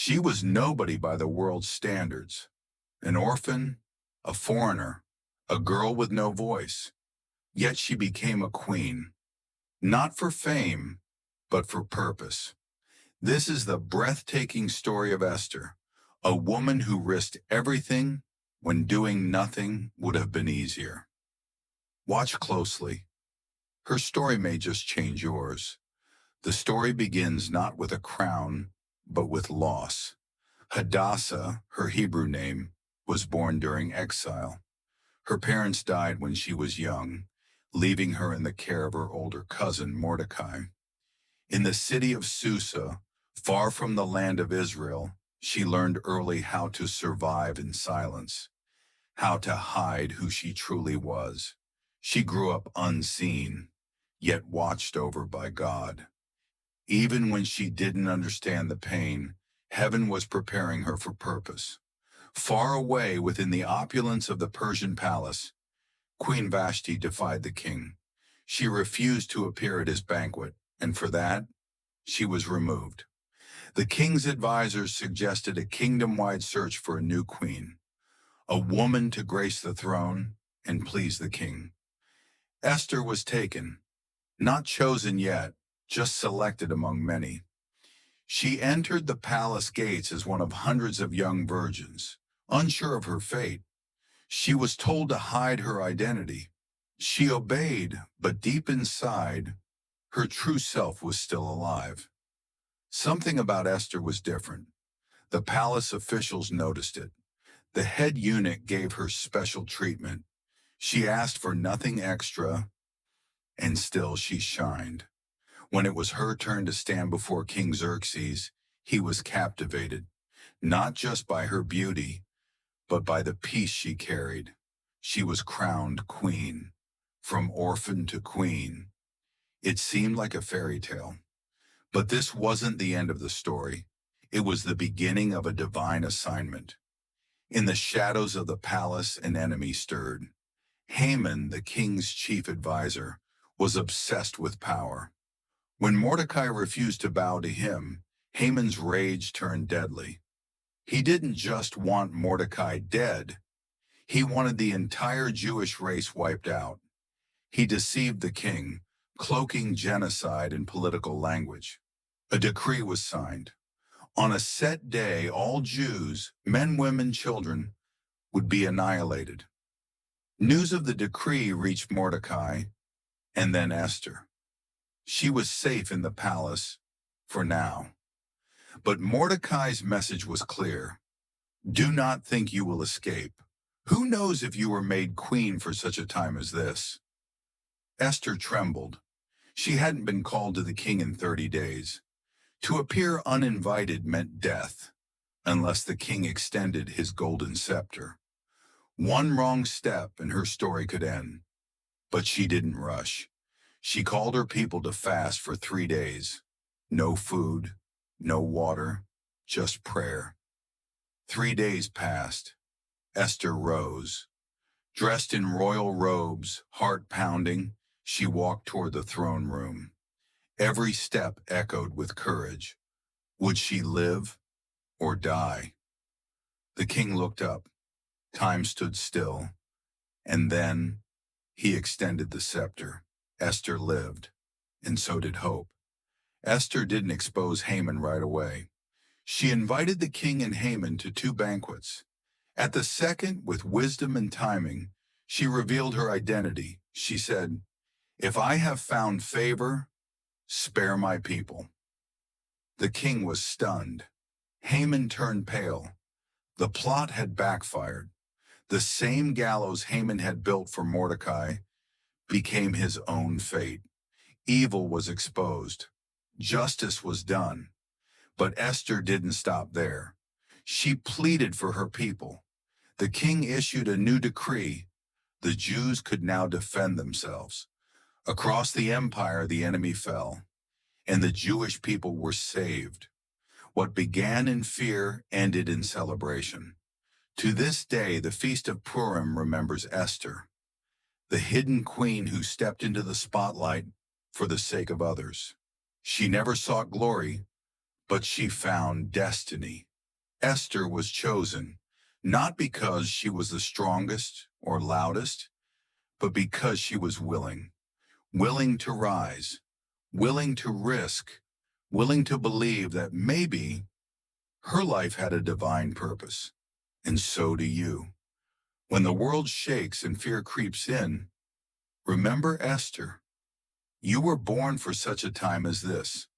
She was nobody by the world's standards, an orphan, a foreigner, a girl with no voice. Yet she became a queen, not for fame, but for purpose. This is the breathtaking story of Esther, a woman who risked everything when doing nothing would have been easier. Watch closely. Her story may just change yours. The story begins not with a crown, but with loss. Hadassah, her Hebrew name, was born during exile. Her parents died when she was young, leaving her in the care of her older cousin Mordecai. In the city of Susa, far from the land of Israel, she learned early how to survive in silence, how to hide who she truly was. She grew up unseen, yet watched over by God. Even when she didn't understand the pain, heaven was preparing her for purpose. Far away within the opulence of the Persian palace, Queen Vashti defied the king. She refused to appear at his banquet, and for that, she was removed. The king's advisors suggested a kingdom-wide search for a new queen, a woman to grace the throne and please the king. Esther was taken, not chosen yet, just selected among many. She entered the palace gates as one of hundreds of young virgins, unsure of her fate. She was told to hide her identity. She obeyed, but deep inside, her true self was still alive. Something about Esther was different. The palace officials noticed it. The head eunuch gave her special treatment. She asked for nothing extra, and still she shined. When it was her turn to stand before King Xerxes, he was captivated, not just by her beauty, but by the peace she carried. She was crowned queen, from orphan to queen. It seemed like a fairy tale. But this wasn't the end of the story. It was the beginning of a divine assignment. In the shadows of the palace, an enemy stirred. Haman, the king's chief advisor, was obsessed with power. When Mordecai refused to bow to him, Haman's rage turned deadly. He didn't just want Mordecai dead. He wanted the entire Jewish race wiped out. He deceived the king, cloaking genocide in political language. A decree was signed. On a set day, all Jews, men, women, children, would be annihilated. News of the decree reached Mordecai, and then Esther. She was safe in the palace, for now. But Mordecai's message was clear. Do not think you will escape. Who knows if you were made queen for such a time as this? Esther trembled. She hadn't been called to the king in 30 days. To appear uninvited meant death, unless the king extended his golden scepter. One wrong step and her story could end. But she didn't rush. She called her people to fast for 3 days. No food, no water, just prayer. 3 days passed. Esther rose. Dressed in royal robes, heart pounding, she walked toward the throne room. Every step echoed with courage. Would she live or die? The king looked up. Time stood still. And then he extended the scepter. Esther lived, and so did hope. Esther didn't expose Haman right away. She invited the king and Haman to 2 banquets. At the second, with wisdom and timing, she revealed her identity. She said, "If I have found favor, spare my people." The king was stunned. Haman turned pale. The plot had backfired. The same gallows Haman had built for Mordecai became his own fate. Evil was exposed. Justice was done. But Esther didn't stop there. She pleaded for her people. The king issued a new decree. The Jews could now defend themselves. Across the empire, the enemy fell, and the Jewish people were saved. What began in fear ended in celebration. To this day, the Feast of Purim remembers Esther, the hidden queen who stepped into the spotlight for the sake of others. She never sought glory, but she found destiny. Esther was chosen, not because she was the strongest or loudest, but because she was willing to rise, willing to risk, willing to believe that maybe her life had a divine purpose. And so do you. When the world shakes and fear creeps in, remember Esther. You were born for such a time as this.